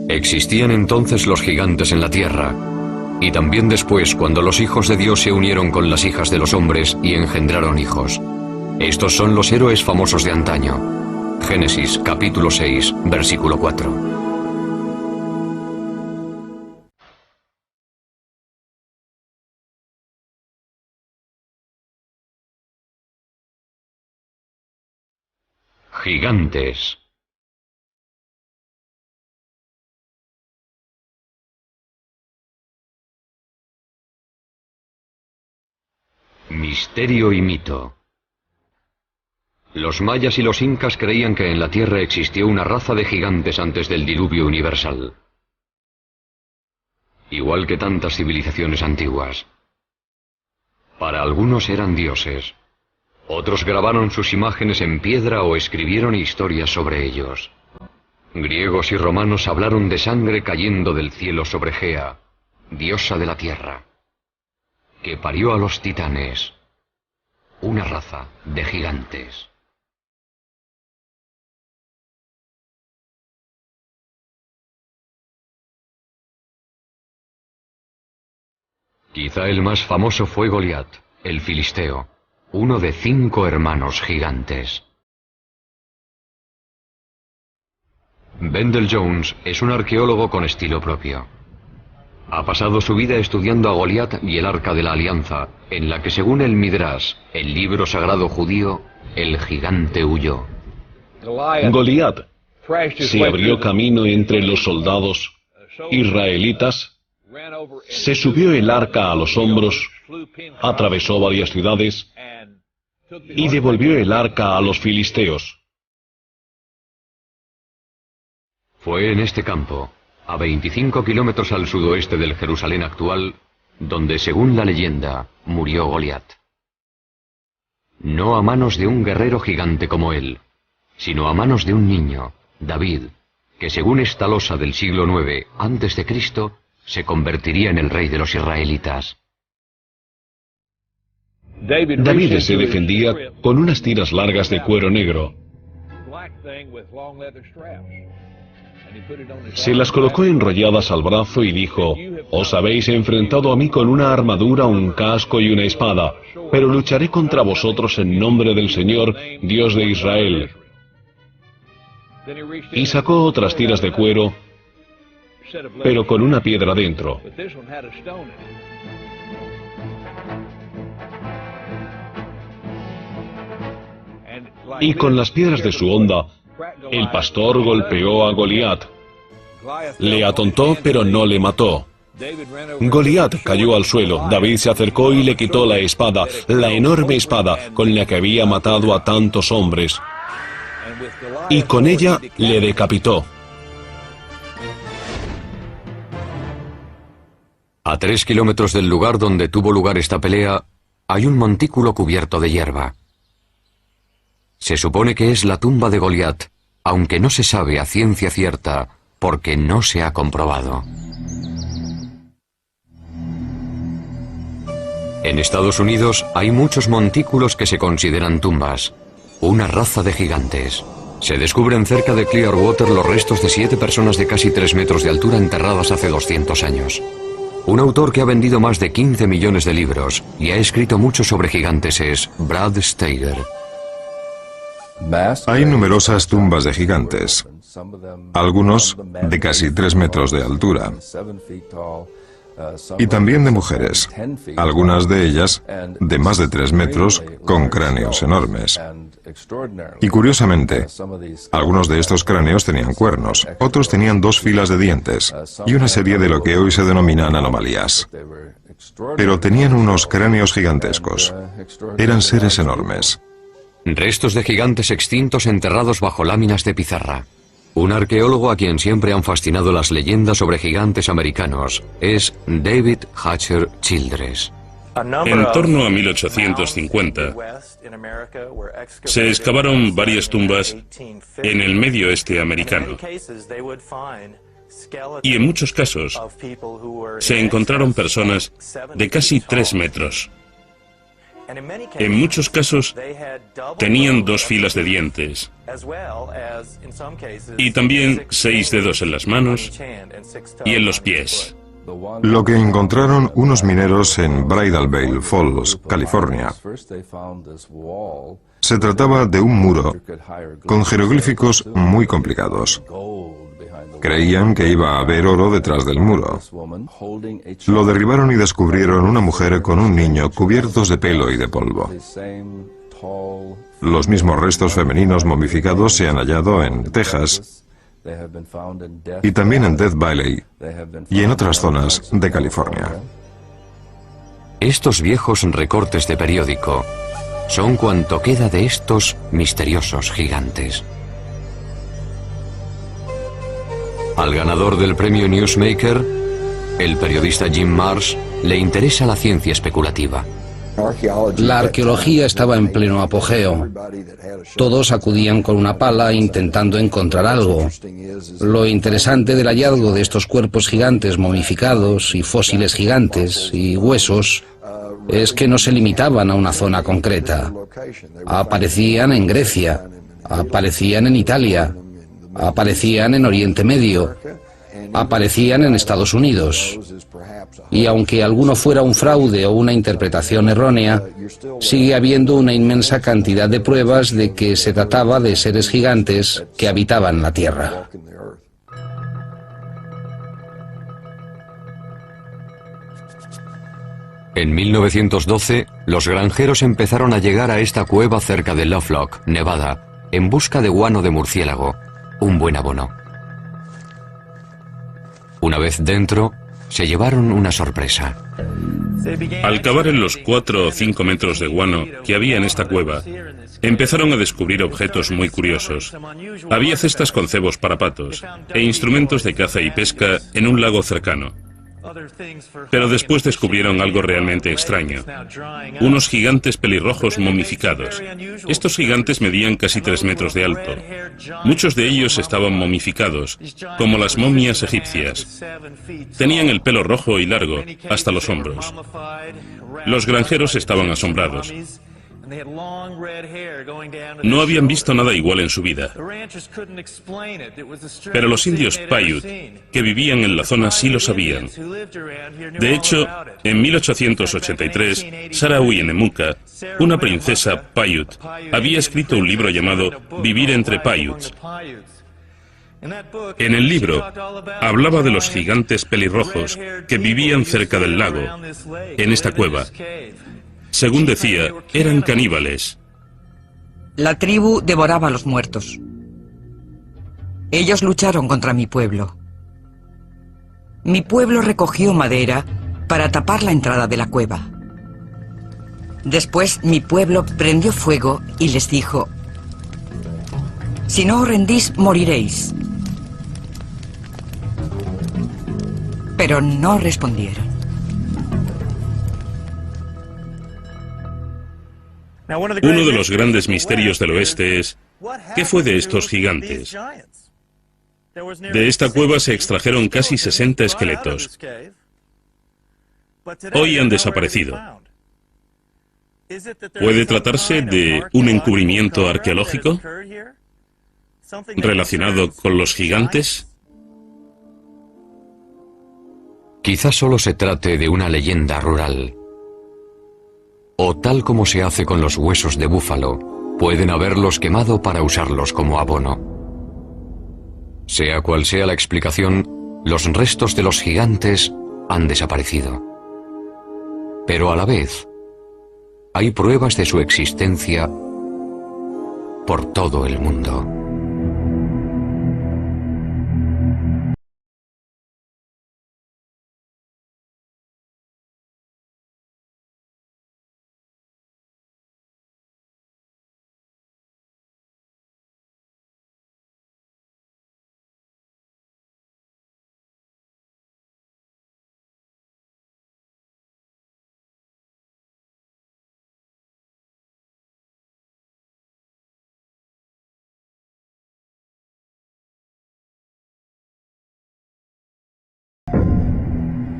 Existían entonces los gigantes en la tierra, y también después cuando los hijos de Dios se unieron con las hijas de los hombres y engendraron hijos. Estos son los héroes famosos de antaño. Génesis capítulo 6, versículo 4. Gigantes. Misterio y mito. Los mayas y los incas creían que en la Tierra existió una raza de gigantes antes del diluvio universal, igual que tantas civilizaciones antiguas. Para algunos eran dioses, otros grabaron sus imágenes en piedra o escribieron historias sobre ellos. Griegos y romanos hablaron de sangre cayendo del cielo sobre Gea, diosa de la tierra, que parió a los titanes, una raza de gigantes. Quizá el más famoso fue Goliat, el filisteo, uno de 5 hermanos gigantes. Wendell Jones es un arqueólogo con estilo propio. Ha pasado su vida estudiando a Goliat y el Arca de la Alianza, en la que según el Midrash, el libro sagrado judío, el gigante huyó. Goliat se abrió camino entre los soldados israelitas, se subió el arca a los hombros, atravesó varias ciudades y devolvió el arca a los filisteos. Fue en este campo, a 25 kilómetros al sudoeste del Jerusalén actual, donde, según la leyenda, murió Goliat. No a manos de un guerrero gigante como él, sino a manos de un niño, David, que según esta losa del siglo IX a.C., se convertiría en el rey de los israelitas. David se defendía con unas tiras largas de cuero negro. Se las colocó enrolladas al brazo y dijo: «Os habéis enfrentado a mí con una armadura, un casco y una espada, pero lucharé contra vosotros en nombre del Señor, Dios de Israel». Y sacó otras tiras de cuero, pero con una piedra dentro. Y con las piedras de su honda, el pastor golpeó a Goliat. Le atontó, pero no le mató. Goliat cayó al suelo. David se acercó y le quitó la espada, la enorme espada con la que había matado a tantos hombres, y con ella le decapitó. A 3 kilómetros del lugar donde tuvo lugar esta pelea, hay un montículo cubierto de hierba. Se supone que es la tumba de Goliat, aunque no se sabe a ciencia cierta, porque no se ha comprobado. En Estados Unidos hay muchos montículos que se consideran tumbas, una raza de gigantes. Se descubren cerca de Clearwater los restos de 7 personas de casi 3 metros de altura enterradas hace 200 años. Un autor que ha vendido más de 15 millones de libros y ha escrito mucho sobre gigantes es Brad Steiger. Hay numerosas tumbas de gigantes, algunos de casi 3 metros de altura, y también de mujeres, algunas de ellas de más de 3 metros con cráneos enormes. Y curiosamente, algunos de estos cráneos tenían cuernos, otros tenían 2 filas de dientes y una serie de lo que hoy se denominan anomalías. Pero tenían unos cráneos gigantescos. Eran seres enormes. Restos de gigantes extintos enterrados bajo láminas de pizarra. Un arqueólogo a quien siempre han fascinado las leyendas sobre gigantes americanos es David Hatcher Childress. En torno a 1850, se excavaron varias tumbas en el medio oeste americano. Y en muchos casos, se encontraron personas de casi 3 metros. En muchos casos tenían 2 filas de dientes y también 6 dedos en las manos y en los pies. Lo que encontraron unos mineros en Bridal Veil Falls, California, se trataba de un muro con jeroglíficos muy complicados. Creían que iba a haber oro detrás del muro. Lo derribaron y descubrieron una mujer con un niño cubiertos de pelo y de polvo. Los mismos restos femeninos momificados se han hallado en Texas y también en Death Valley y en otras zonas de California. Estos viejos recortes de periódico son cuanto queda de estos misteriosos gigantes. Al ganador del premio Newsmaker, el periodista Jim Marsh, le interesa la ciencia especulativa. La arqueología estaba en pleno apogeo. Todos acudían con una pala intentando encontrar algo. Lo interesante del hallazgo de estos cuerpos gigantes momificados y fósiles gigantes y huesos es que no se limitaban a una zona concreta. Aparecían en Grecia, aparecían en Italia, aparecían en Oriente Medio, aparecían en Estados Unidos. Y aunque alguno fuera un fraude o una interpretación errónea, sigue habiendo una inmensa cantidad de pruebas de que se trataba de seres gigantes que habitaban la Tierra. En 1912, los granjeros empezaron a llegar a esta cueva cerca de Lovelock, Nevada, en busca de guano de murciélago, un buen abono. Una vez dentro, se llevaron una sorpresa. Al cavar en los 4 o 5 metros de guano que había en esta cueva, empezaron a descubrir objetos muy curiosos. Había cestas con cebos para patos e instrumentos de caza y pesca en un lago cercano. Pero después descubrieron algo realmente extraño. Unos gigantes pelirrojos momificados. Estos gigantes medían casi 3 metros de alto. Muchos de ellos estaban momificados, como las momias egipcias. Tenían el pelo rojo y largo, hasta los hombros. Los granjeros estaban asombrados. No habían visto nada igual en su vida. Pero los indios Paiute, que vivían en la zona, sí lo sabían. De hecho, en 1883, Sarah Uyenemuka, una princesa Paiute, había escrito un libro llamado Vivir entre Paiutes. En el libro, hablaba de los gigantes pelirrojos que vivían cerca del lago, en esta cueva. Según decía, eran caníbales. La tribu devoraba a los muertos. Ellos lucharon contra mi pueblo. Mi pueblo recogió madera para tapar la entrada de la cueva. Después mi pueblo prendió fuego y les dijo: si no os rendís, moriréis. Pero no respondieron. Uno de los grandes misterios del oeste es, ¿qué fue de estos gigantes? De esta cueva se extrajeron casi 60 esqueletos. Hoy han desaparecido. ¿Puede tratarse de un encubrimiento arqueológico relacionado con los gigantes? Quizás solo se trate de una leyenda rural. O tal como se hace con los huesos de búfalo, pueden haberlos quemado para usarlos como abono. Sea cual sea la explicación, los restos de los gigantes han desaparecido. Pero a la vez, hay pruebas de su existencia por todo el mundo.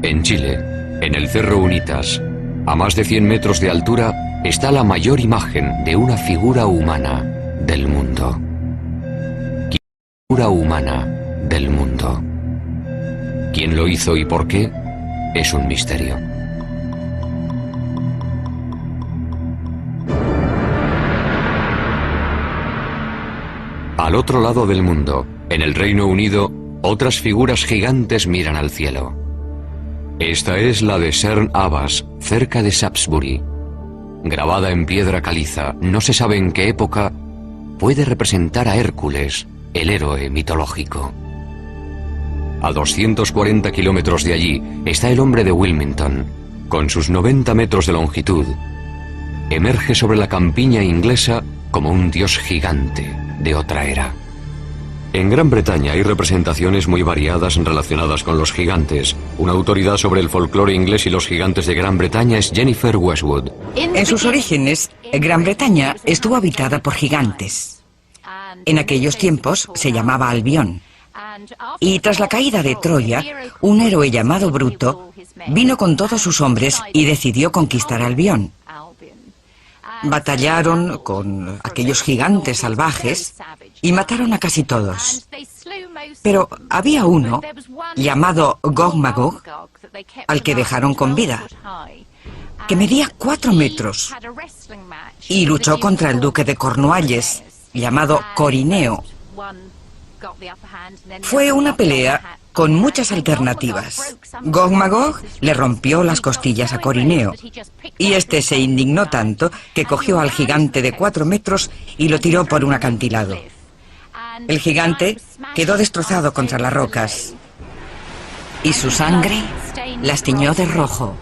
En Chile, en el Cerro Unitas, a más de 100 metros de altura, está la mayor imagen de una figura humana del mundo. Figura humana del mundo. ¿Quién lo hizo y por qué? Es un misterio. Al otro lado del mundo, en el Reino Unido, otras figuras gigantes miran al cielo. Esta es la de Cerne Abbas, cerca de Shaftesbury. Grabada en piedra caliza, no se sabe en qué época, puede representar a Hércules, el héroe mitológico. A 240 kilómetros de allí está el hombre de Wilmington, con sus 90 metros de longitud. Emerge sobre la campiña inglesa como un dios gigante de otra era. En Gran Bretaña hay representaciones muy variadas relacionadas con los gigantes. Una autoridad sobre el folclore inglés y los gigantes de Gran Bretaña es Jennifer Westwood. En sus orígenes, Gran Bretaña estuvo habitada por gigantes. En aquellos tiempos se llamaba Albión. Y tras la caída de Troya, un héroe llamado Bruto vino con todos sus hombres y decidió conquistar Albión. Batallaron con aquellos gigantes salvajes y mataron a casi todos. Pero había uno, llamado Gog Magog, al que dejaron con vida, que medía 4 metros y luchó contra el duque de Cornualles, llamado Corineo. Fue una pelea con muchas alternativas. Gog Magog le rompió las costillas a Corineo, y este se indignó tanto que cogió al gigante de 4 metros y lo tiró por un acantilado. El gigante quedó destrozado contra las rocas, y su sangre las tiñó de rojo.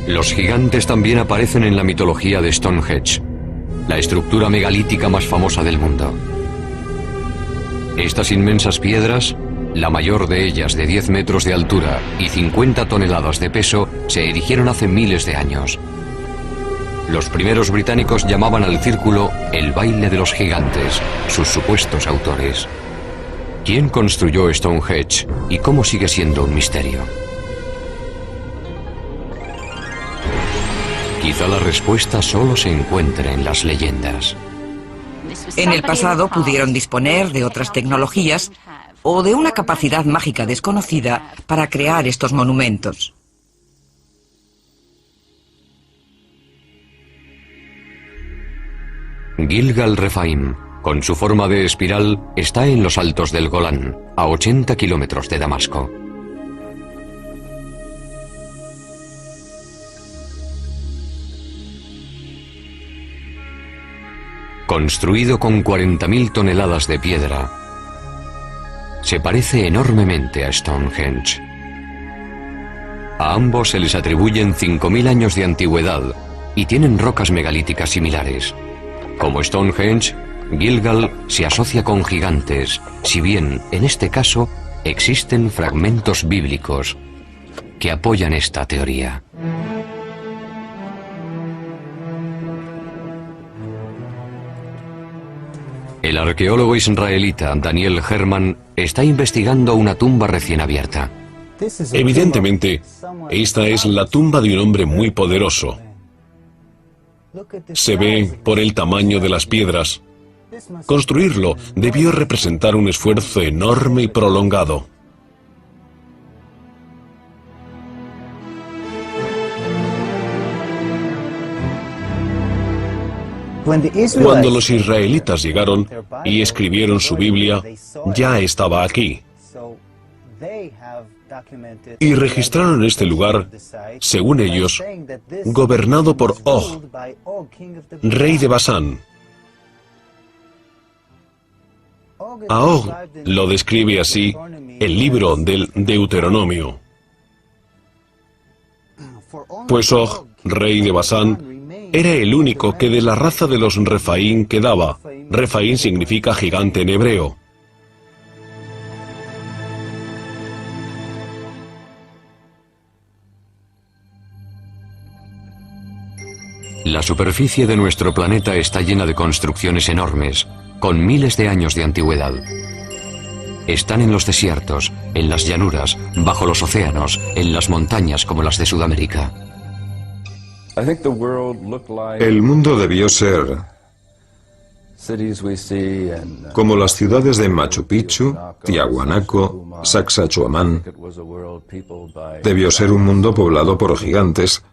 Los gigantes también aparecen en la mitología de Stonehenge, la estructura megalítica más famosa del mundo. Estas inmensas piedras, la mayor de ellas de 10 metros de altura y 50 toneladas de peso, se erigieron hace miles de años. Los primeros británicos llamaban al círculo el baile de los gigantes, sus supuestos autores. ¿Quién construyó Stonehenge y cómo sigue siendo un misterio? Quizá la respuesta solo se encuentre en las leyendas. En el pasado pudieron disponer de otras tecnologías o de una capacidad mágica desconocida para crear estos monumentos. Gilgal Rephaim, con su forma de espiral, está en los altos del Golán, a 80 kilómetros de Damasco. Construido con 40.000 toneladas de piedra, se parece enormemente a Stonehenge. A ambos se les atribuyen 5.000 años de antigüedad y tienen rocas megalíticas similares. Como Stonehenge, Gilgal se asocia con gigantes, si bien, en este caso, existen fragmentos bíblicos que apoyan esta teoría. El arqueólogo israelita Daniel Herman está investigando una tumba recién abierta. Evidentemente, esta es la tumba de un hombre muy poderoso. Se ve por el tamaño de las piedras. Construirlo debió representar un esfuerzo enorme y prolongado. Cuando los israelitas llegaron y escribieron su Biblia, ya estaba aquí. Y registraron este lugar, según ellos, gobernado por Og, rey de Basán. A Og lo describe así el libro del Deuteronomio. Pues Og, rey de Basán, era el único que de la raza de los Rephaim quedaba. Rephaim significa gigante en hebreo. La superficie de nuestro planeta está llena de construcciones enormes, con miles de años de antigüedad. Están en los desiertos, en las llanuras, bajo los océanos, en las montañas como las de Sudamérica. El mundo debió ser como las ciudades de Machu Picchu, Tiahuanaco, Sacsayhuamán. Debió ser un mundo poblado por gigantes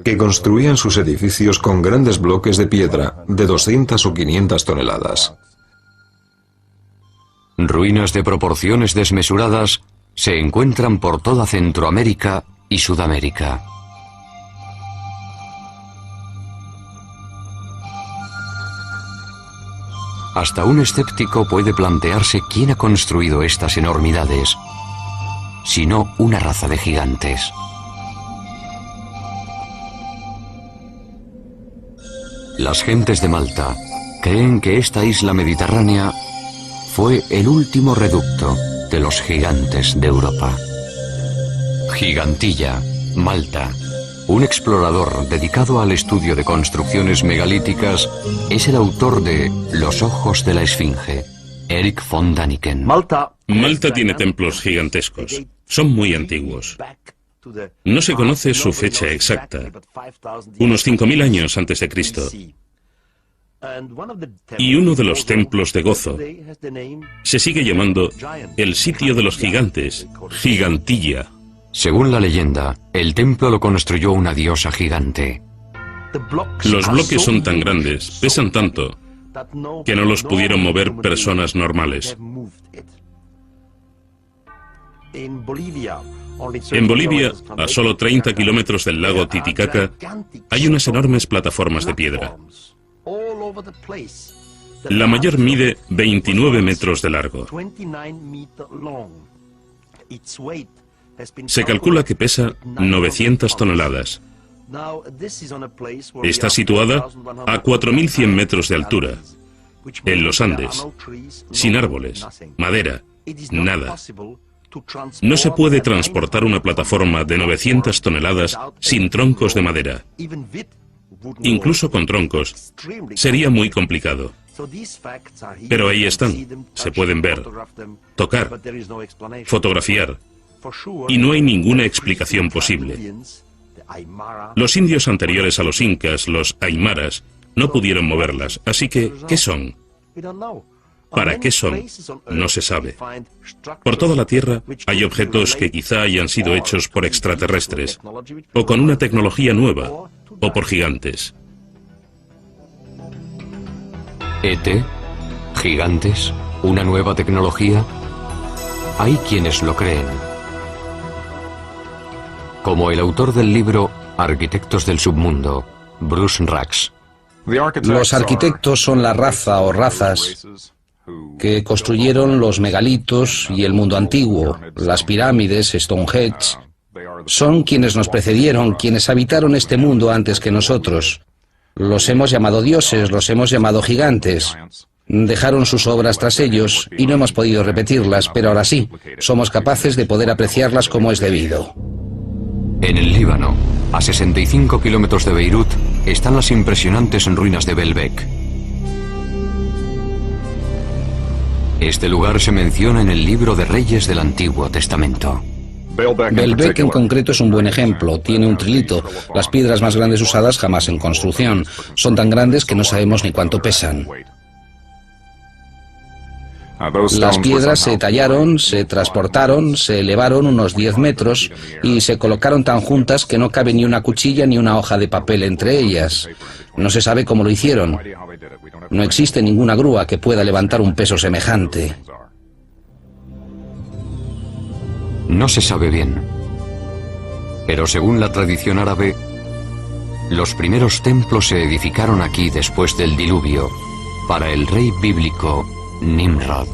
que construían sus edificios con grandes bloques de piedra de 200 o 500 toneladas. Ruinas de proporciones desmesuradas se encuentran por toda Centroamérica y Sudamérica. Hasta un escéptico puede plantearse quién ha construido estas enormidades, si no una raza de gigantes. Las gentes de Malta creen que esta isla mediterránea fue el último reducto de los gigantes de Europa. Gigantilla, Malta. Un explorador dedicado al estudio de construcciones megalíticas es el autor de Los ojos de la Esfinge, Eric von Daniken. Malta tiene templos gigantescos. Son muy antiguos. No se conoce su fecha exacta. Unos 5.000 años antes de Cristo. Y uno de los templos de Gozo se sigue llamando el sitio de los gigantes, Gigantilla. Según la leyenda, el templo lo construyó una diosa gigante. Los bloques son tan grandes, pesan tanto, que no los pudieron mover personas normales. En Bolivia, a solo 30 kilómetros del lago Titicaca, hay unas enormes plataformas de piedra. La mayor mide 29 metros de largo. Se calcula que pesa 900 toneladas. Está situada a 4.100 metros de altura, en los Andes, sin árboles, madera, nada. No se puede transportar una plataforma de 900 toneladas sin troncos de madera. Incluso con troncos, sería muy complicado. Pero ahí están, se pueden ver, tocar, fotografiar, y no hay ninguna explicación posible. Los indios anteriores a los incas, los aymaras, no pudieron moverlas, así que, ¿qué son? ¿Para qué son? No se sabe. Por toda la Tierra hay objetos que quizá hayan sido hechos por extraterrestres, o con una tecnología nueva, o por gigantes. ¿ET? ¿Gigantes? ¿Una nueva tecnología? Hay quienes lo creen. Como el autor del libro Arquitectos del Submundo, Bruce Rax. Los arquitectos son la raza o razas que construyeron los megalitos y el mundo antiguo, las pirámides, Stonehenge. Son quienes nos precedieron, quienes habitaron este mundo antes que nosotros. Los hemos llamado dioses, los hemos llamado gigantes. Dejaron sus obras tras ellos y no hemos podido repetirlas, pero ahora sí, somos capaces de poder apreciarlas como es debido. En el Líbano, a 65 kilómetros de Beirut, están las impresionantes ruinas de Baalbek. Este lugar se menciona en el libro de Reyes del Antiguo Testamento. Baalbek en concreto es un buen ejemplo. Tiene un trilito, las piedras más grandes usadas jamás en construcción. Son tan grandes que no sabemos ni cuánto pesan. Las piedras se tallaron, se transportaron, se elevaron unos 10 metros y se colocaron tan juntas que no cabe ni una cuchilla ni una hoja de papel entre ellas. No se sabe cómo lo hicieron. No existe ninguna grúa que pueda levantar un peso semejante. No se sabe bien. Pero según la tradición árabe, los primeros templos se edificaron aquí después del diluvio, para el rey bíblico Nimrod.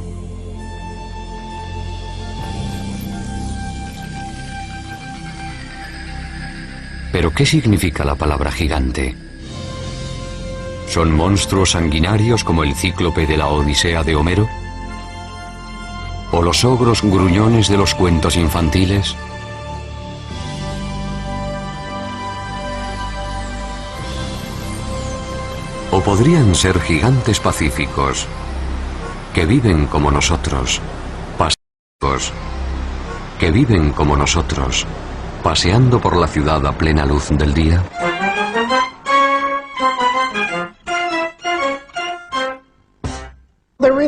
¿Pero qué significa la palabra gigante? ¿Son monstruos sanguinarios como el cíclope de la Odisea de Homero? ¿O los ogros gruñones de los cuentos infantiles? O podrían ser gigantes pacíficos, que viven como nosotros, pacíficos, que viven como nosotros, paseando por la ciudad a plena luz del día.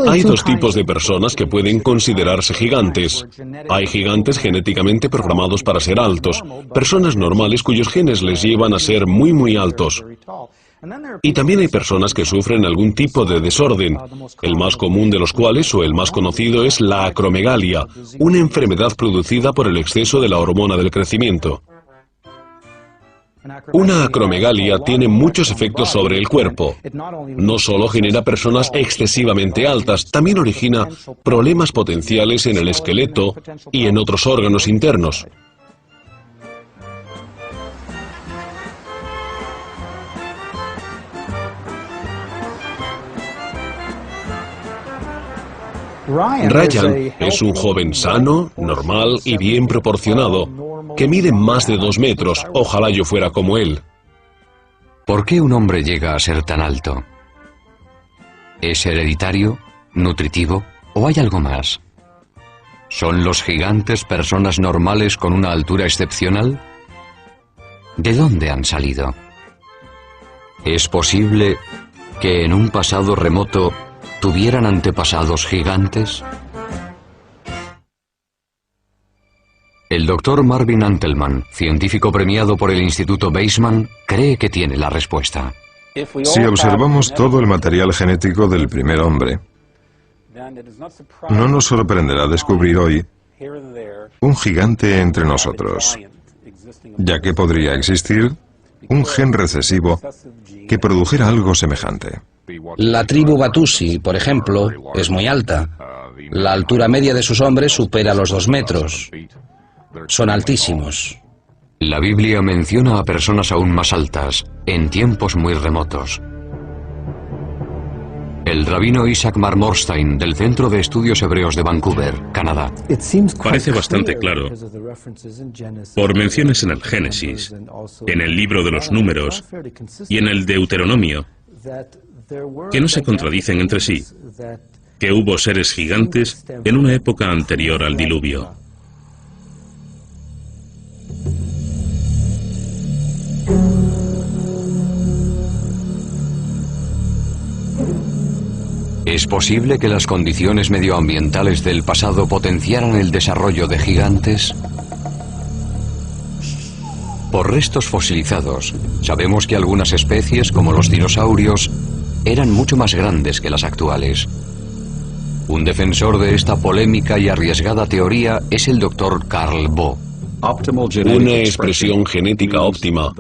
Hay dos tipos de personas que pueden considerarse gigantes. Hay gigantes genéticamente programados para ser altos, personas normales cuyos genes les llevan a ser muy altos. Y también hay personas que sufren algún tipo de desorden, el más común de los cuales, o el más conocido, es la acromegalia, una enfermedad producida por el exceso de la hormona del crecimiento. Una acromegalia tiene muchos efectos sobre el cuerpo. No solo genera personas excesivamente altas, también origina problemas potenciales en el esqueleto y en otros órganos internos. Ryan es un joven sano, normal y bien proporcionado, que mide más de 2 metros. Ojalá yo fuera como él. ¿Por qué un hombre llega a ser tan alto? ¿Es hereditario, nutritivo o hay algo más? ¿Son los gigantes personas normales con una altura excepcional? ¿De dónde han salido? ¿Es posible que en un pasado remoto tuvieran antepasados gigantes? El doctor Marvin Antelman, científico premiado por el Instituto Weizmann, cree que tiene la respuesta. Si observamos todo el material genético del primer hombre, no nos sorprenderá descubrir hoy un gigante entre nosotros, ya que podría existir un gen recesivo que produjera algo semejante. La tribu Batusi, por ejemplo, es muy alta. La altura media de sus hombres supera los 2 metros. Son altísimos. La Biblia menciona a personas aún más altas, en tiempos muy remotos. El rabino Isaac Marmorstein, del Centro de Estudios Hebreos de Vancouver, Canadá. Parece bastante claro, por menciones en el Génesis, en el libro de los Números y en el Deuteronomio, que no se contradicen entre sí, que hubo seres gigantes en una época anterior al diluvio. ¿Es posible que las condiciones medioambientales del pasado potenciaran el desarrollo de gigantes? Por restos fosilizados, sabemos que algunas especies, como los dinosaurios, eran mucho más grandes que las actuales. Un defensor de esta polémica y arriesgada teoría es el Dr. Carl Bo. Una expresión genética óptima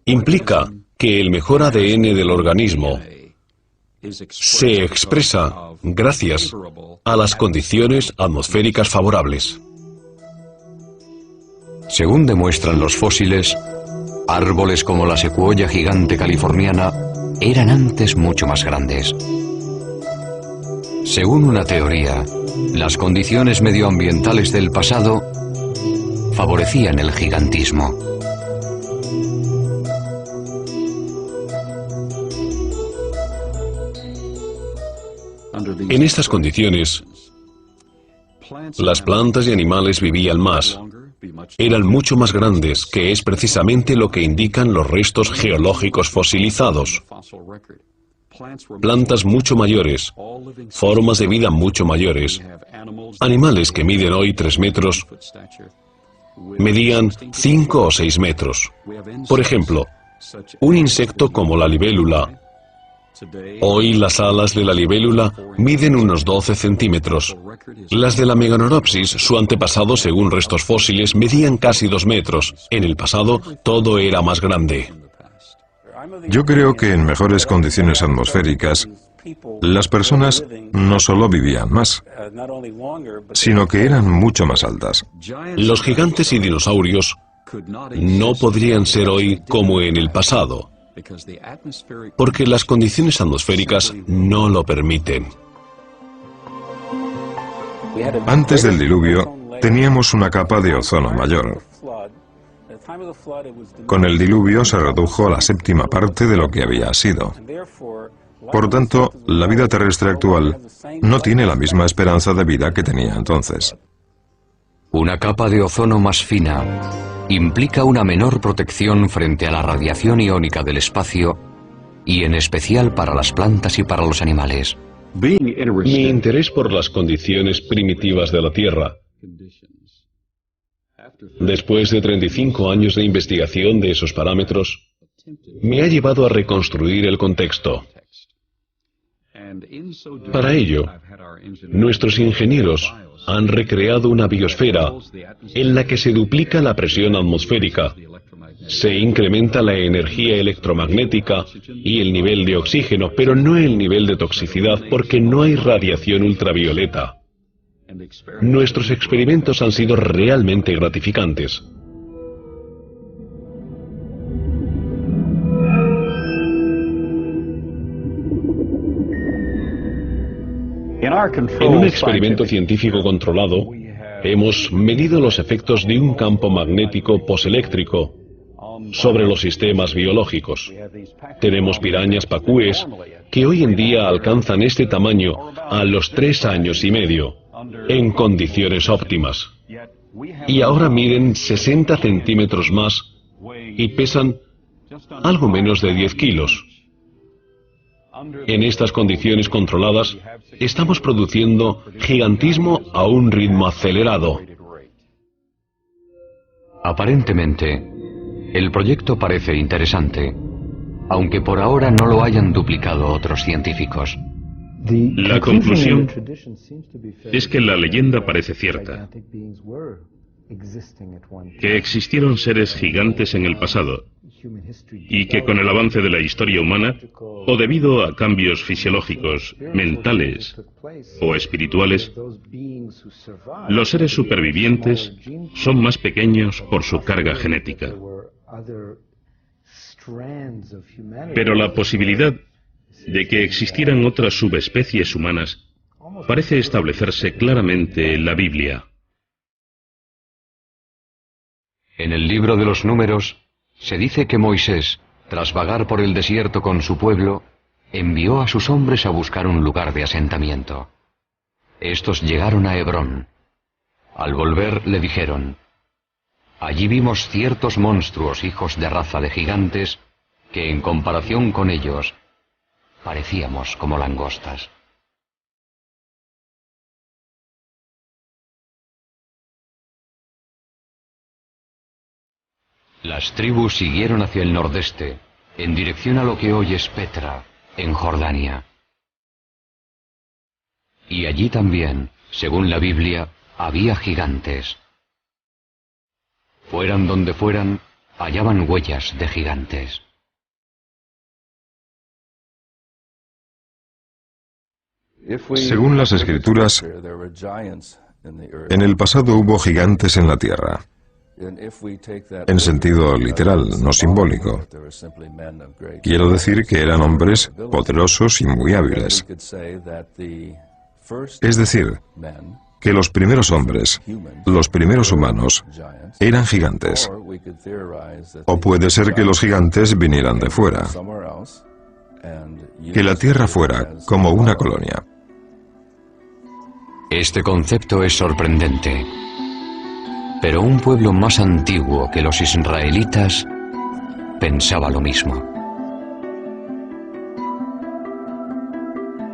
implica que el mejor ADN del organismo se expresa gracias a las condiciones atmosféricas favorables. Según demuestran los fósiles, árboles como la secuoya gigante californiana eran antes mucho más grandes. Según una teoría, las condiciones medioambientales del pasado favorecían el gigantismo. En estas condiciones, las plantas y animales vivían más. Eran mucho más grandes, que es precisamente lo que indican los restos geológicos fosilizados. Plantas mucho mayores, formas de vida mucho mayores. Animales que miden hoy 3 metros, medían 5 o 6 metros. Por ejemplo, un insecto como la libélula. Hoy las alas de la libélula miden unos 12 centímetros. Las de la Meganeropsis, su antepasado según restos fósiles, medían casi 2 metros. En el pasado todo era más grande. Yo creo que en mejores condiciones atmosféricas, las personas no solo vivían más, sino que eran mucho más altas. Los gigantes y dinosaurios no podrían ser hoy como en el pasado, porque las condiciones atmosféricas no lo permiten. Antes del diluvio, teníamos una capa de ozono mayor. Con el diluvio se redujo a la séptima parte de lo que había sido. Por tanto, la vida terrestre actual no tiene la misma esperanza de vida que tenía entonces. Una capa de ozono más fina implica una menor protección frente a la radiación iónica del espacio y en especial para las plantas y para los animales. Mi interés por las condiciones primitivas de la Tierra, después de 35 años de investigación de esos parámetros, me ha llevado a reconstruir el contexto. Para ello, nuestros ingenieros han recreado una biosfera en la que se duplica la presión atmosférica, se incrementa la energía electromagnética y el nivel de oxígeno, pero no el nivel de toxicidad porque no hay radiación ultravioleta. Nuestros experimentos han sido realmente gratificantes. En un experimento científico controlado, hemos medido los efectos de un campo magnético poseléctrico sobre los sistemas biológicos. Tenemos pirañas pacúes que hoy en día alcanzan este tamaño a los 3 años y medio, en condiciones óptimas. Y ahora miden 60 centímetros más y pesan algo menos de 10 kilos. En estas condiciones controladas, estamos produciendo gigantismo a un ritmo acelerado. Aparentemente, el proyecto parece interesante, aunque por ahora no lo hayan duplicado otros científicos. La conclusión es que la leyenda parece cierta, que existieron seres gigantes en el pasado y que con el avance de la historia humana, o debido a cambios fisiológicos, mentales o espirituales, los seres supervivientes son más pequeños por su carga genética. Pero la posibilidad de que existieran otras subespecies humanas parece establecerse claramente en la Biblia. En el libro de los Números se dice que Moisés, tras vagar por el desierto con su pueblo, envió a sus hombres a buscar un lugar de asentamiento. Estos llegaron a Hebrón. Al volver le dijeron: allí vimos ciertos monstruos hijos de raza de gigantes que en comparación con ellos parecíamos como langostas. Las tribus siguieron hacia el nordeste, en dirección a lo que hoy es Petra, en Jordania. Y allí también, según la Biblia, había gigantes. Fueran donde fueran, hallaban huellas de gigantes. Según las Escrituras, en el pasado hubo gigantes en la tierra. En sentido literal, no simbólico. Quiero decir que eran hombres poderosos y muy hábiles. Es decir, que los primeros hombres, los primeros humanos, eran gigantes. O puede ser que los gigantes vinieran de fuera, que la tierra fuera como una colonia. Este concepto es sorprendente. Pero un pueblo más antiguo que los israelitas pensaba lo mismo.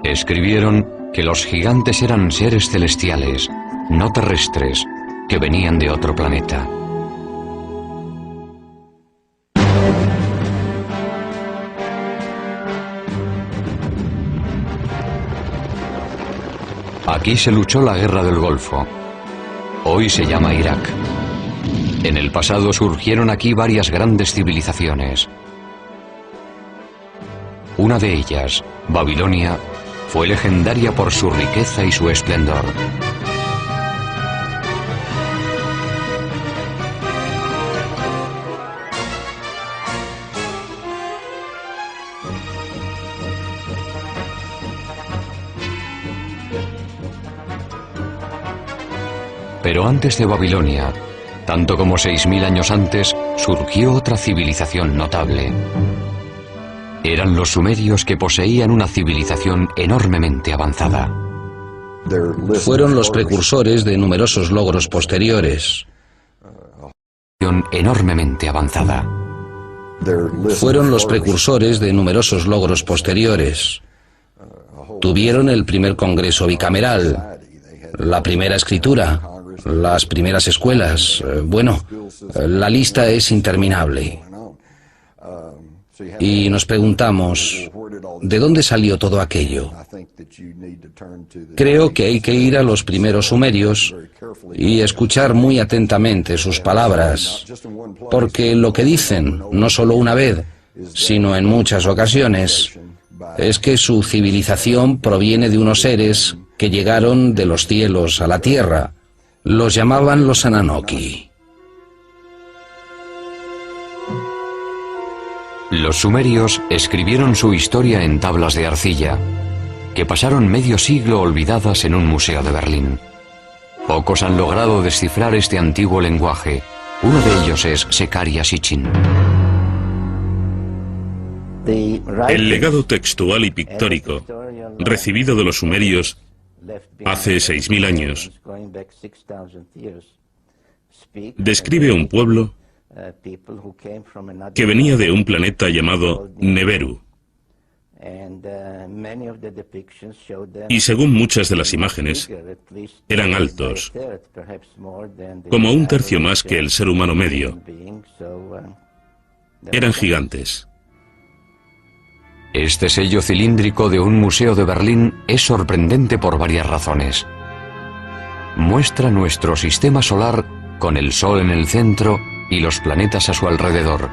Escribieron que los gigantes eran seres celestiales, no terrestres, que venían de otro planeta. Aquí se luchó la guerra del Golfo. Hoy se llama Irak. En el pasado surgieron aquí varias grandes civilizaciones. Una de ellas, Babilonia, fue legendaria por su riqueza y su esplendor. Pero antes de Babilonia, Tanto como 6.000 años antes, surgió otra civilización notable. Eran los sumerios, que poseían una civilización enormemente avanzada. Fueron los precursores de numerosos logros posteriores. Enormemente avanzada. Fueron los precursores de numerosos logros posteriores. Tuvieron el primer congreso bicameral, la primera escritura, las primeras escuelas. Bueno, la lista es interminable. Y nos preguntamos, ¿de dónde salió todo aquello? Creo que hay que ir a los primeros sumerios y escuchar muy atentamente sus palabras, porque lo que dicen, no solo una vez, sino en muchas ocasiones, es que su civilización proviene de unos seres que llegaron de los cielos a la tierra. Los llamaban los Ananoki. Los sumerios escribieron su historia en tablas de arcilla, que pasaron medio siglo olvidadas en un museo de Berlín. Pocos han logrado descifrar este antiguo lenguaje. Uno de ellos es Zecharia Sitchin. El legado textual y pictórico recibido de los sumerios hace 6.000 años describe un pueblo que venía de un planeta llamado Neberu. Y según muchas de las imágenes, eran altos, como un tercio más que el ser humano medio. Eran gigantes. Este sello cilíndrico de un museo de Berlín es sorprendente por varias razones. Muestra nuestro sistema solar con el Sol en el centro y los planetas a su alrededor.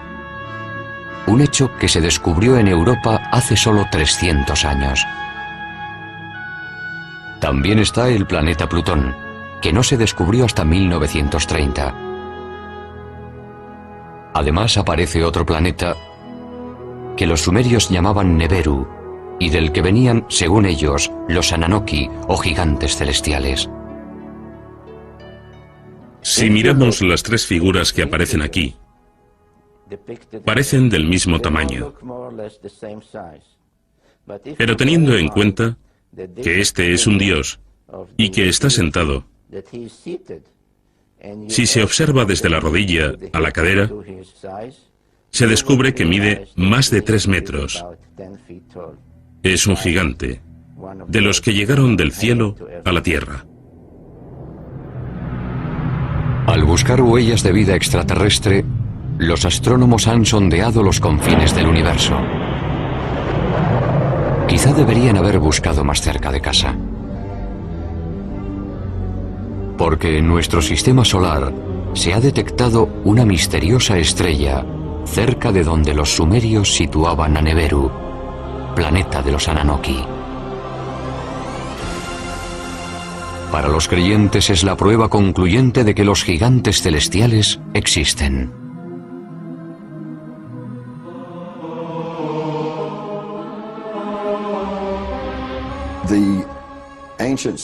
Un hecho que se descubrió en Europa hace solo 300 años. También está el planeta Plutón, que no se descubrió hasta 1930. Además aparece otro planeta que los sumerios llamaban Neberu, y del que venían, según ellos, los Ananoki o gigantes celestiales. Si miramos las tres figuras que aparecen aquí, parecen del mismo tamaño. Pero teniendo en cuenta que este es un dios y que está sentado, si se observa desde la rodilla a la cadera, se descubre que mide más de 3 metros. Es un gigante, de los que llegaron del cielo a la tierra. Al buscar huellas de vida extraterrestre, los astrónomos han sondeado los confines del universo. Quizá deberían haber buscado más cerca de casa. Porque en nuestro sistema solar se ha detectado una misteriosa estrella cerca de donde los sumerios situaban a Neberu, planeta de los Ananoki. Para los creyentes es la prueba concluyente de que los gigantes celestiales existen.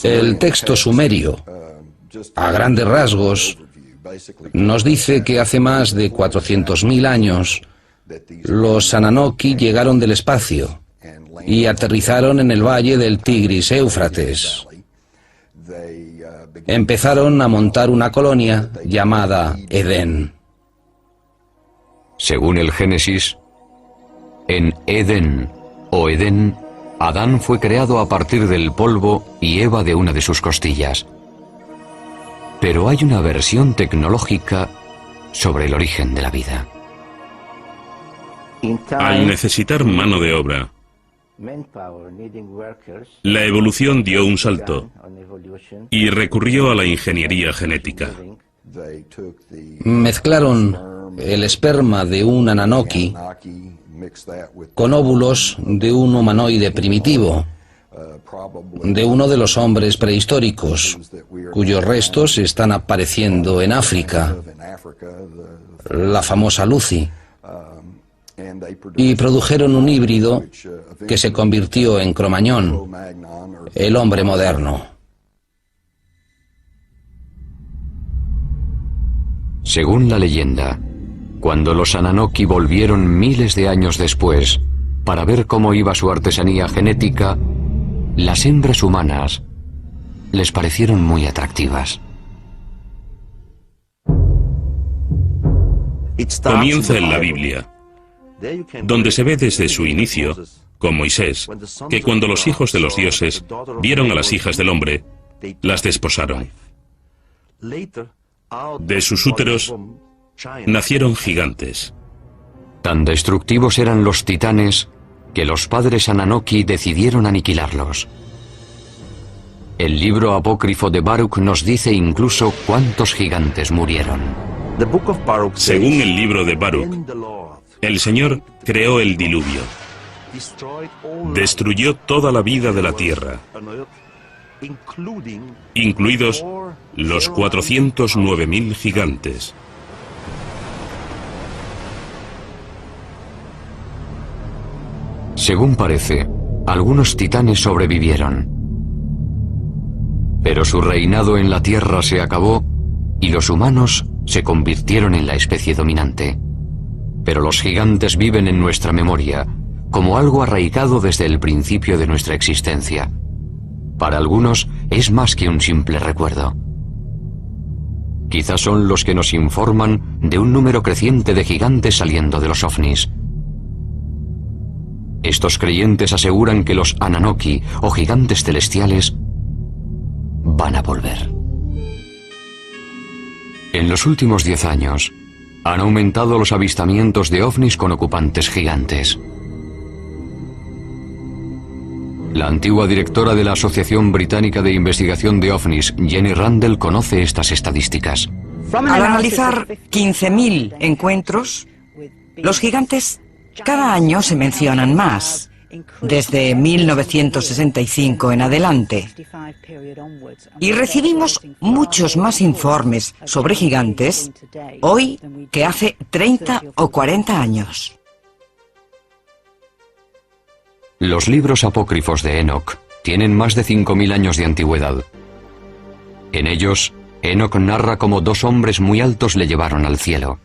El texto sumerio, a grandes rasgos, nos dice que hace más de 400.000 años los Ananoki llegaron del espacio y aterrizaron en el valle del Tigris-Éufrates. Empezaron a montar una colonia llamada Edén. Según el Génesis, en Edén o Edén, Adán fue creado a partir del polvo y Eva de una de sus costillas. Pero hay una versión tecnológica sobre el origen de la vida. Al necesitar mano de obra, la evolución dio un salto y recurrió a la ingeniería genética. Mezclaron el esperma de un Ananoki con óvulos de un humanoide primitivo, de uno de los hombres prehistóricos, cuyos restos están apareciendo en África, la famosa Lucy, y produjeron un híbrido que se convirtió en Cromañón, el hombre moderno. Según la leyenda, cuando los Ananoki volvieron miles de años después para ver cómo iba su artesanía genética, las hembras humanas les parecieron muy atractivas. Comienza en la Biblia, donde se ve desde su inicio, con Moisés, que cuando los hijos de los dioses vieron a las hijas del hombre, las desposaron. De sus úteros nacieron gigantes. Tan destructivos eran los titanes que los padres Ananoki decidieron aniquilarlos. El libro apócrifo de Baruch nos dice incluso cuántos gigantes murieron. Según el libro de Baruch, el Señor creó el diluvio. Destruyó toda la vida de la tierra, incluidos los 409.000 gigantes. Según parece, algunos titanes sobrevivieron. Pero su reinado en la Tierra se acabó y los humanos se convirtieron en la especie dominante. Pero los gigantes viven en nuestra memoria, como algo arraigado desde el principio de nuestra existencia. Para algunos es más que un simple recuerdo. Quizás son los que nos informan de un número creciente de gigantes saliendo de los ovnis. Estos creyentes aseguran que los Ananoki, o gigantes celestiales, van a volver. En los últimos 10 años, han aumentado los avistamientos de ovnis con ocupantes gigantes. La antigua directora de la Asociación Británica de Investigación de OVNIs, Jenny Randall, conoce estas estadísticas. Al analizar 15.000 encuentros, los gigantes cada año se mencionan más, desde 1965 en adelante. Y recibimos muchos más informes sobre gigantes hoy que hace 30 o 40 años. Los libros apócrifos de Enoch tienen más de 5.000 años de antigüedad. En ellos, Enoch narra cómo 2 hombres muy altos le llevaron al cielo.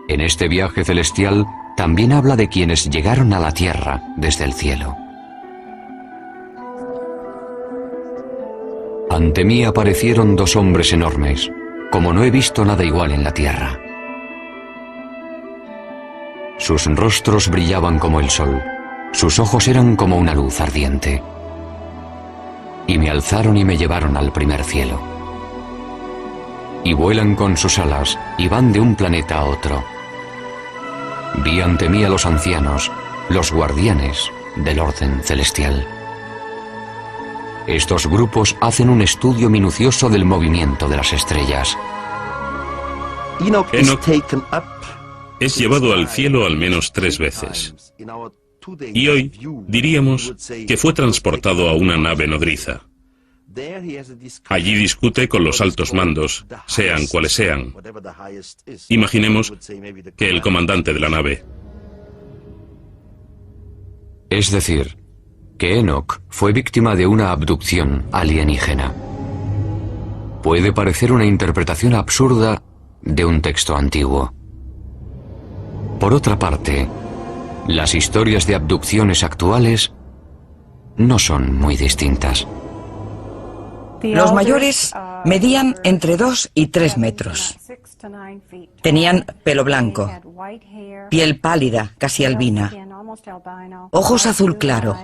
En este viaje celestial también habla de quienes llegaron a la tierra desde el cielo. Ante mí aparecieron 2 hombres enormes, como no he visto nada igual en la tierra. Sus rostros brillaban como el sol. Sus ojos eran como una luz ardiente. Y me alzaron y me llevaron al primer cielo. Y vuelan con sus alas y van de un planeta a otro. Vi ante mí a los ancianos, los guardianes del orden celestial. Estos grupos hacen un estudio minucioso del movimiento de las estrellas. Enoch es llevado al cielo al menos 3 veces. Y hoy diríamos que fue transportado a una nave nodriza. Allí discute con los altos mandos, sean cuales sean. Imaginemos que el comandante de la nave. Es decir, que Enoch fue víctima de una abducción alienígena. Puede parecer una interpretación absurda de un texto antiguo. Por otra parte, las historias de abducciones actuales no son muy distintas. Los mayores medían entre 2 y 3 metros. Tenían pelo blanco, piel pálida, casi albina, ojos azul claro,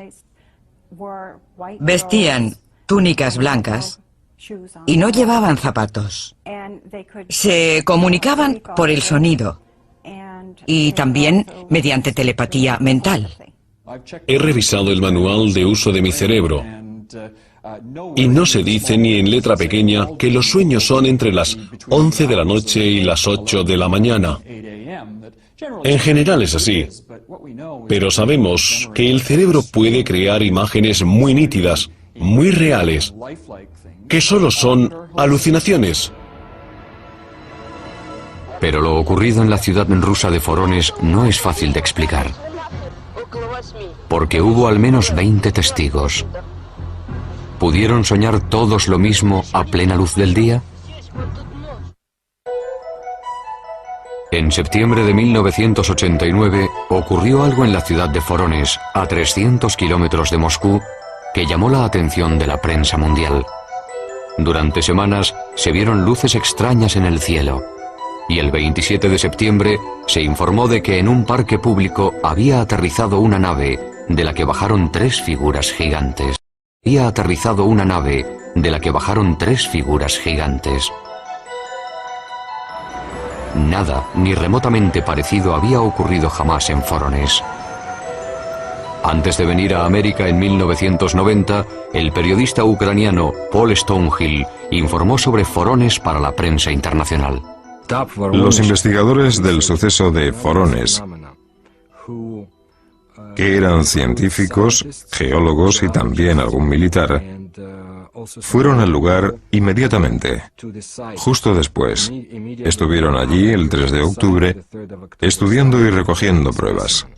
vestían túnicas blancas y no llevaban zapatos. Se comunicaban por el sonido y también mediante telepatía mental. He revisado el manual de uso de mi cerebro y no se dice ni en letra pequeña que los sueños son entre las 11 de la noche y las 8 de la mañana. En general es así, pero sabemos que el cerebro puede crear imágenes muy nítidas, muy reales, que solo son alucinaciones. Pero lo ocurrido en la ciudad rusa de Forones no es fácil de explicar, porque hubo al menos 20 testigos. ¿Pudieron soñar todos lo mismo a plena luz del día? En septiembre de 1989 ocurrió algo en la ciudad de Vorónezh, a 300 kilómetros de Moscú, que llamó la atención de la prensa mundial. Durante semanas se vieron luces extrañas en el cielo, y el 27 de septiembre se informó de que en un parque público había aterrizado una nave de la que bajaron 3 figuras gigantes. Había aterrizado una nave de la que bajaron 3 figuras gigantes. Nada, ni remotamente parecido, había ocurrido jamás en Vorónezh. Antes de venir a América en 1990, el periodista ucraniano Paul Stonehill informó sobre Vorónezh para la prensa internacional. Los investigadores del suceso de Vorónezh, que eran científicos, geólogos y también algún militar, fueron al lugar inmediatamente. Justo después, estuvieron allí el 3 de octubre, estudiando y recogiendo pruebas.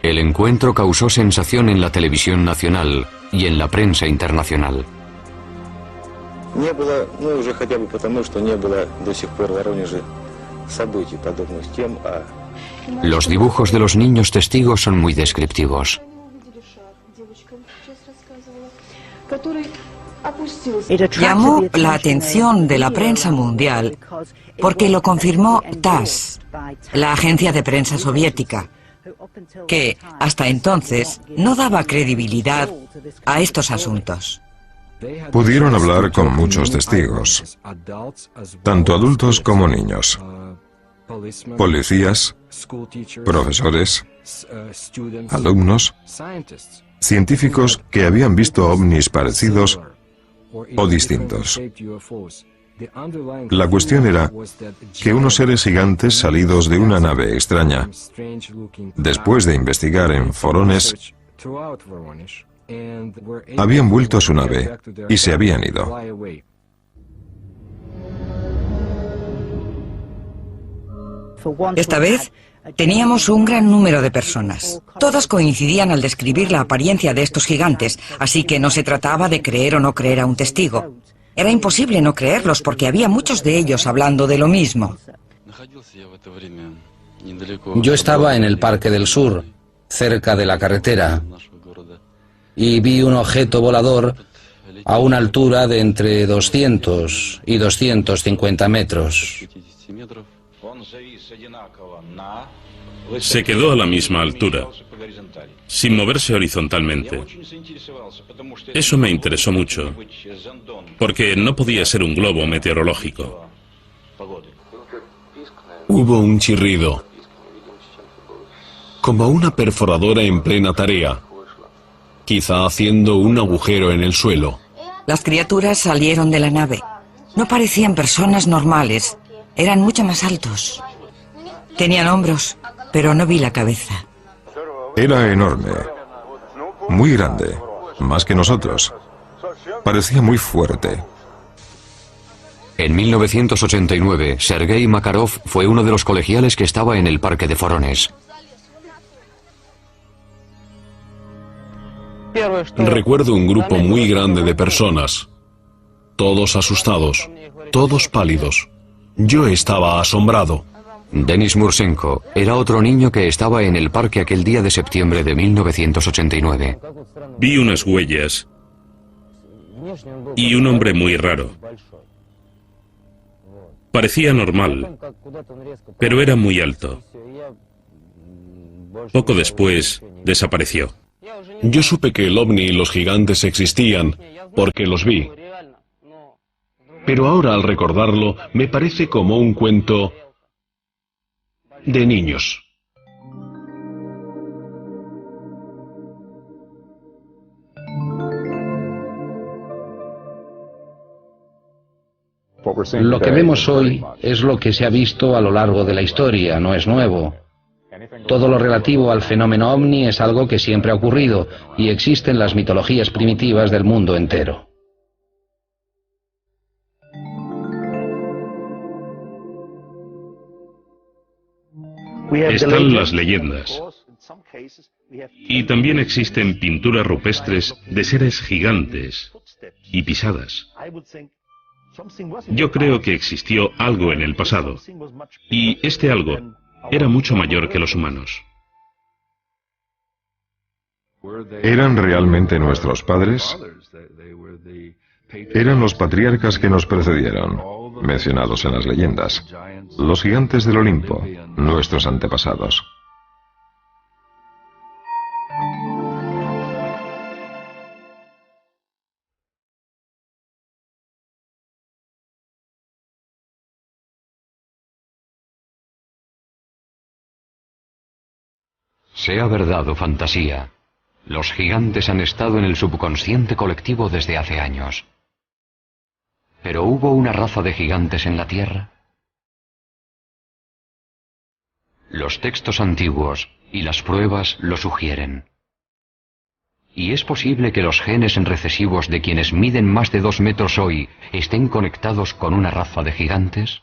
El encuentro causó sensación en la televisión nacional y en la prensa internacional. Los dibujos de los niños testigos son muy descriptivos. Llamó la atención de la prensa mundial porque lo confirmó TASS, la agencia de prensa soviética, que hasta entonces no daba credibilidad a estos asuntos. Pudieron hablar con muchos testigos, tanto adultos como niños, policías, profesores, alumnos, científicos que habían visto ovnis parecidos o distintos. La cuestión era que unos seres gigantes salidos de una nave extraña, después de investigar en Vorónezh, habían vuelto a su nave y se habían ido. Esta vez teníamos un gran número de personas. Todas coincidían al describir la apariencia de estos gigantes, así que no se trataba de creer o no creer a un testigo. Era imposible no creerlos porque había muchos de ellos hablando de lo mismo. Yo estaba en el Parque del Sur, cerca de la carretera, y vi un objeto volador a una altura de entre 200 y 250 metros. Se quedó a la misma altura, sin moverse horizontalmente. Eso me interesó mucho, porque no podía ser un globo meteorológico. Hubo un chirrido, como una perforadora en plena tarea, quizá haciendo un agujero en el suelo. Las criaturas salieron de la nave. No parecían personas normales. Eran mucho más altos. Tenían hombros, pero no vi la cabeza. Era enorme, muy grande, más que nosotros. Parecía muy fuerte. En 1989, Sergei Makarov fue uno de los colegiales que estaba en el parque de Vorónezh. Recuerdo un grupo muy grande de personas, todos asustados, todos pálidos. Yo estaba asombrado. Denis Mursenko era otro niño que estaba en el parque aquel día de septiembre de 1989. Vi unas huellas y un hombre muy raro. Parecía normal, pero era muy alto. Poco después, desapareció. Yo supe que el ovni y los gigantes existían, porque los vi. Pero ahora, al recordarlo, me parece como un cuento de niños. Lo que vemos hoy es lo que se ha visto a lo largo de la historia, no es nuevo. Todo lo relativo al fenómeno ovni es algo que siempre ha ocurrido y existe en las mitologías primitivas del mundo entero. Están las leyendas. Y también existen pinturas rupestres de seres gigantes y pisadas. Yo creo que existió algo en el pasado, y este algo era mucho mayor que los humanos. ¿Eran realmente nuestros padres? Eran los patriarcas que nos precedieron, mencionados en las leyendas, los gigantes del Olimpo, nuestros antepasados. Sea verdad o fantasía, los gigantes han estado en el subconsciente colectivo desde hace años. ¿Pero hubo una raza de gigantes en la Tierra? Los textos antiguos y las pruebas lo sugieren. ¿Y es posible que los genes recesivos de quienes miden más de 2 metros hoy estén conectados con una raza de gigantes?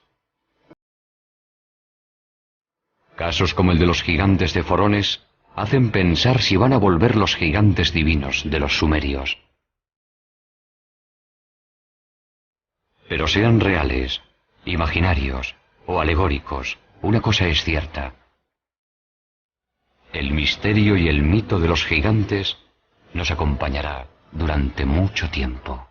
Casos como el de los gigantes de Forones hacen pensar si van a volver los gigantes divinos de los sumerios. Pero sean reales, imaginarios o alegóricos, una cosa es cierta. El misterio y el mito de los gigantes nos acompañará durante mucho tiempo.